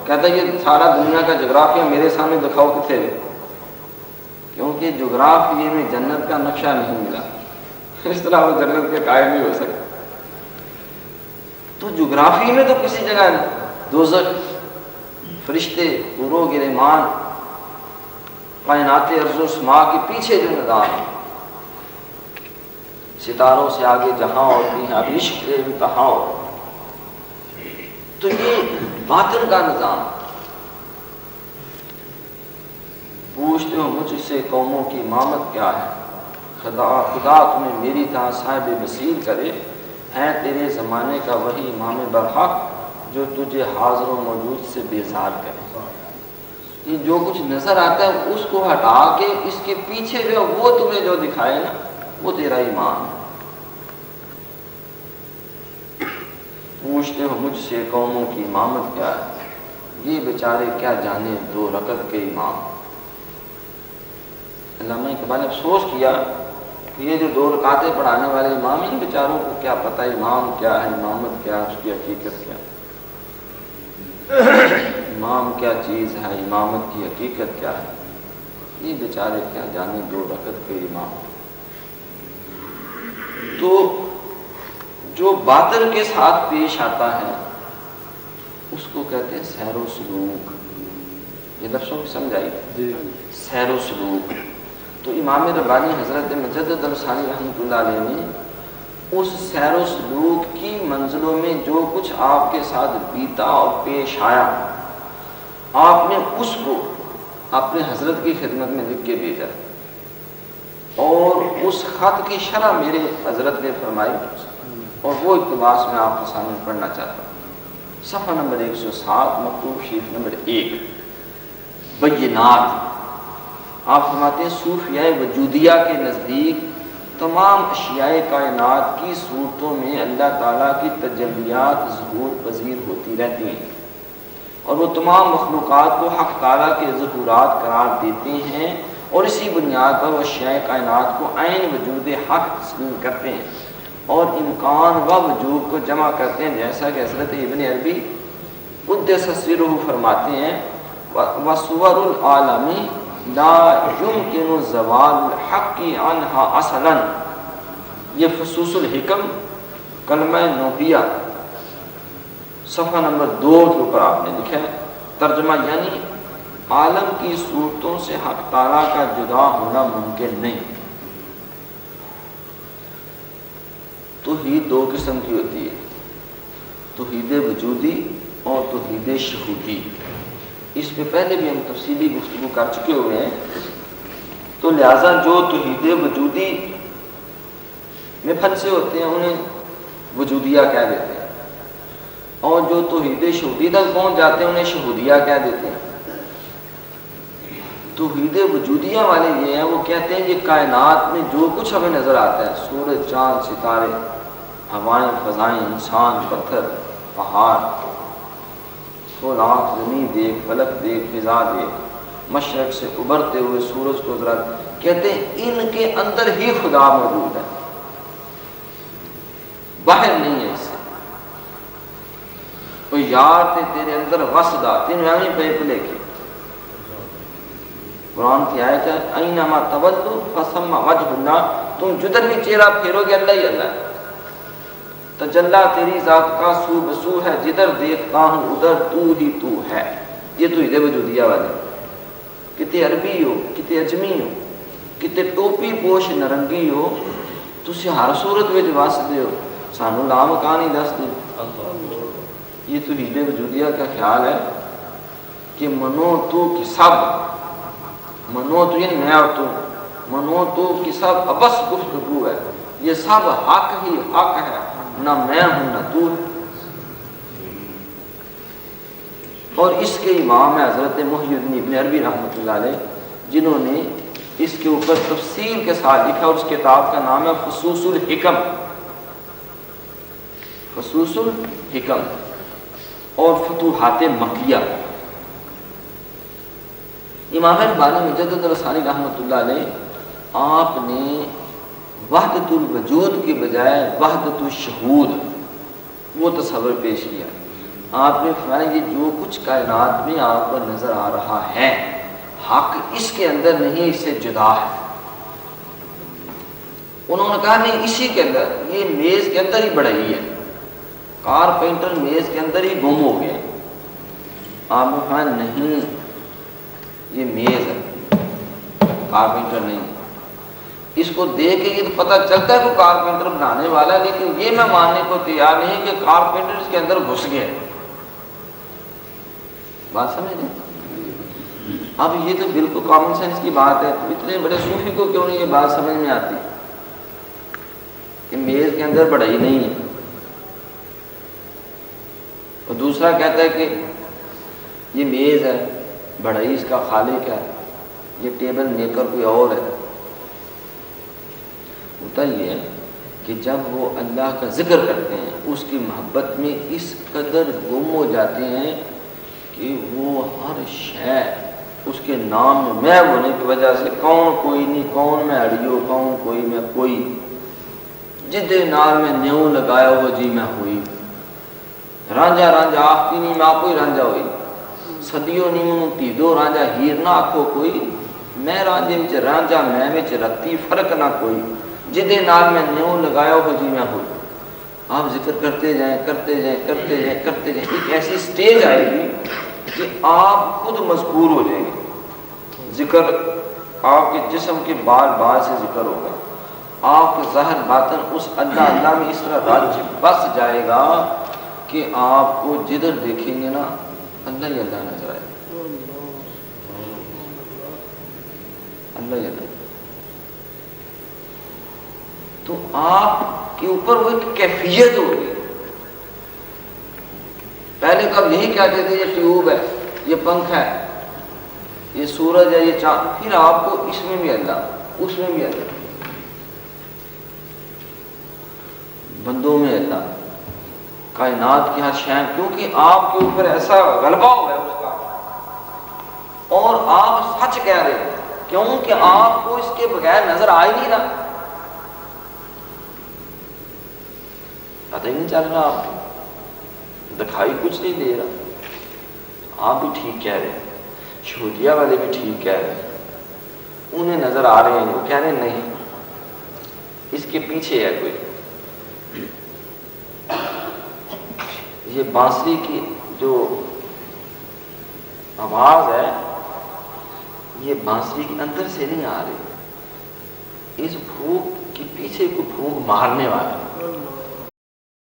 کہتا ہے یہ سارا دنیا کا جغرافیہ میرے سامنے دکھاؤ کتنے ہوئے، کیونکہ جغرافیے میں جنت کا نقشہ نہیں ملا، اس طرح وہ جنت کے قائم نہیں ہو سکتا۔ تو جغرافی میں تو کسی جگہ دوزخ، فرشتے، روح گرمان، کائنات ارض و سما کے پیچھے جو نظام ہے، ستاروں سے آگے جہاں ہوتی ہیں، اب عشق انتہا ہو، تو یہ باطن کا نظام۔ پوچھتے ہو مجھ سے قوموں کی امامت کیا ہے، خدا تمہیں میری طرح صاحب بصیر کرے، ہے تیرے زمانے کا وہی امام برحق جو تجھے حاضر و موجود سے بیزار کرے۔ یہ جو کچھ نظر آتا ہے اس کو ہٹا کے اس کے پیچھے جو وہ تمہیں جو دکھائے نا وہ تیرا امام ہے۔ پوچھتے ہو مجھ سے قوموں کی امامت کیا ہے، یہ بیچارے کیا جانے دو رکعت کے امام۔ علامہ اقبال نے افسوس کیا کہ یہ جو دو رکعتیں پڑھانے والے امام ہیں، ان بیچاروں کو کیا پتہ امام کیا ہے، امامت کیا ہے، اس کی حقیقت کیا ہے، امام کیا چیز ہے، امامت کی حقیقت کیا ہے، یہ بیچارے کیا جانے دو رکعت کے امام۔ تو جو باطن کے ساتھ پیش آتا ہے اس کو کہتے ہیں سیر و سلوک۔ یہ لفظوں کی سمجھ آئی؟ سیر و سلوک۔ تو امام ربانی حضرت مجدد الثانی رحمۃ اللہ علیہ نے اس سیر و سلوک کی منزلوں میں جو کچھ آپ کے ساتھ بیتا اور پیش آیا، آپ نے اس کو اپنے حضرت کی خدمت میں لکھ کے بھیجا، اور اس خط کی شرح میرے حضرت نے فرمائی، اور وہ اقتباس میں آپ کے سامنے پڑھنا چاہتا ہوں۔ صفحہ نمبر 107 مکتوب شریف نمبر 1، بینات۔ آپ فرماتے ہیں صوفیاء وجودیہ کے نزدیک تمام اشیاء کائنات کی صورتوں میں اللہ تعالیٰ کی تجلیات ظہور پذیر ہوتی رہتی ہیں، اور وہ تمام مخلوقات کو حق تعالیٰ کے ظہورات قرار دیتے ہیں، اور اسی بنیاد پر وہ اشیاء کائنات کو عین وجود حق تسلیم کرتے ہیں اور امکان و وجود کو جمع کرتے ہیں، جیسا کہ حضرت ابن عربی قدس سرہ فرماتے ہیں، وَصُوَرُ الْعَالَمِ لا يمکن زوال الحق عنها اصلا۔ یہ فصوص الحکم کلمہ نوبیہ صفحہ نمبر 2 کے اوپر آپ نے لکھا ہے، ترجمہ یعنی عالم کی صورتوں سے حق تعالیٰ کا جدا ہونا ممکن نہیں۔ توحید دو قسم کی ہوتی ہے، توحید وجودی اور توحید شہودی۔ اس پہ پہلے بھی ہم تفصیلی گفتگو کر چکے ہوئے ہیں، تو لہٰذا جو توحید وجودی میں پھنسے ہوتے ہیں انہیں وجودیہ کہہ دیتے ہیں، اور جو توحید شہودی تک پہنچ جاتے ہیں انہیں شہودیہ کہہ دیتے ہیں۔ توحید وجودیہ والے یہ ہیں، وہ کہتے ہیں یہ کائنات میں جو کچھ ہمیں نظر آتا ہے، سورج، چاند، ستارے، ہوائیں، فضائیں، انسان، پتھر، پہاڑ، کھول آنکھ، زمین دیکھ، فلک دیکھ، فضا دیکھ، مشرق سے ابھرتے ہوئے سورج کو ذرا، کہتے ہیں ان کے اندر ہی خدا موجود ہے، باہر نہیں ہے اس سے۔ کوئی یار تے تیرے اندر وسدا تین میں پہ پلے کے قرآن کی آیت ہے، اینما تولوا فثم وجہ اللہ، تم جدھر بھی چہرہ پھیرو گے اللہ ہی اللہ ہے، تجلی تیری ذات کا سو بسو ہے، جدھر دیکھتا ہوں ادھر تو ہی تو ہے۔ یہ توحید وجودیہ والے، کتے عربی ہو، کتے اجمی ہو، کتے ٹوپی پوش نرنگی ہو، تسی ہر صورت میں وس دے ہو، سانو لا مکان ہی دس دے۔ یہ توحید وجودیہ کا خیال ہے کہ منو تو کی سب، منو تو یعنی میں اور تو، منو تو کی سب ابس گفتگو ہے، یہ سب حق ہی حق ہے، نہ میں ہوں نہ تو ہے۔ اور اس کے امام ہے حضرت محی الدین ابن عربی رحمۃ اللہ علیہ، جنہوں نے اس کے اوپر تفصیل کے ساتھ لکھا، اور اس کتاب کا نام ہے فصوص الحکم، فصوص الحکم اور فتوحات مکیہ۔ امام ربانی مجدد الثانی رحمۃ اللہ علیہ، آپ نے وحدت الوجود کے بجائے وحدت الشہود وہ تصور پیش کیا، آپ نے فرمایا یہ جو کچھ کائنات میں آپ کو نظر آ رہا ہے حق اس کے اندر نہیں، اس سے جدا ہے۔ انہوں نے کہا نہیں اسی کے اندر، یہ میز کے اندر ہی بڑھائی ہے، کارپینٹر میز کے اندر ہی گم ہو گیا۔ آپ نے فرمایا نہیں یہ میز ہے، کارپینٹر نہیں۔ اس کو دیکھ کے یہ تو پتہ چلتا ہے کہ کارپینٹر بنانے والا ہے، لیکن یہ میں ماننے کو تیار نہیں کہ کارپینٹر اس کے اندر گھس گیا۔ بات سمجھ لیں؟ اب یہ تو بالکل کامن سینس کی بات ہے، تو اتنے بڑے صوفی کو کیوں نہیں یہ بات سمجھ میں آتی کہ میز کے اندر بڑھائی نہیں ہے؟ اور دوسرا کہتا ہے کہ یہ میز ہے، بڑھائی اس کا خالق ہے، یہ ٹیبل میکر کوئی اور ہے۔ ہوتا یہ ہے کہ جب وہ اللہ کا ذکر کرتے ہیں اس کی محبت میں اس قدر گم ہو جاتے ہیں کہ وہ ہر شے اس کے نام میں ہونے کی وجہ سے کون کوئی نہیں، کون میں اڑیو، کون کوئی میں کوئی، جدے نال میں نیو لگایا ہو جی میں ہوئی، رانجا رانجا آختی نہیں میں کوئی رانجا ہوئی، صدیوں نہیں تیدو رانجا ہیر نہ آکھو کوئی، میں رانجے وچ رانجا میں وچ رتی فرق نہ کوئی، جدے نال میں نیو لگایا ہو جی میں ہوئی۔ آپ ذکر کرتے جائیں کرتے جائیں کرتے جائیں کرتے جائیں، ایک ایسی سٹیج آئے گی کہ آپ خود مذکور ہو جائیں گے، ذکر آپ کے جسم کے بال بال سے ذکر ہوگا، آپ کے ظاہر باطن اس اللہ اللہ میں اس طرح رج بس جائے گا کہ آپ کو جدھر دیکھیں گے نا اللہ ہی اللہ نظر آئے گا، اللہ ہی اللہ۔ تو آپ کے اوپر وہ ایک کیفیت ہوگی۔ پہلے تو آپ یہی کہتے تھے یہ ٹیوب ہے، یہ پنکھ ہے، یہ سورج ہے، یہ چاند، پھر آپ کو اس میں بھی اللہ، اس میں بھی اللہ، بندوں میں اللہ، کائنات کی ہر شے، کیونکہ آپ کے اوپر ایسا غلبہ ہوا ہے اس کا، اور آپ سچ کہہ رہے ہیں کیونکہ آپ کو اس کے بغیر نظر آ ہی نہیں رہا، پتہ ہی نہیں چل رہا، آپ کو دکھائی کچھ نہیں دے رہا۔ آپ بھی ٹھیک کہہ رہے ہیں، شہودیہ والے بھی ٹھیک کہہ رہے ہیں، انہیں نظر آ رہے ہیں، وہ کہہ رہے ہیں نہیں اس کے پیچھے ہے کوئی۔ یہ بانسری کی جو آواز ہے یہ بانسری کے اندر سے نہیں آ رہی، اس پھونک کے پیچھے کو پھونک مارنے والا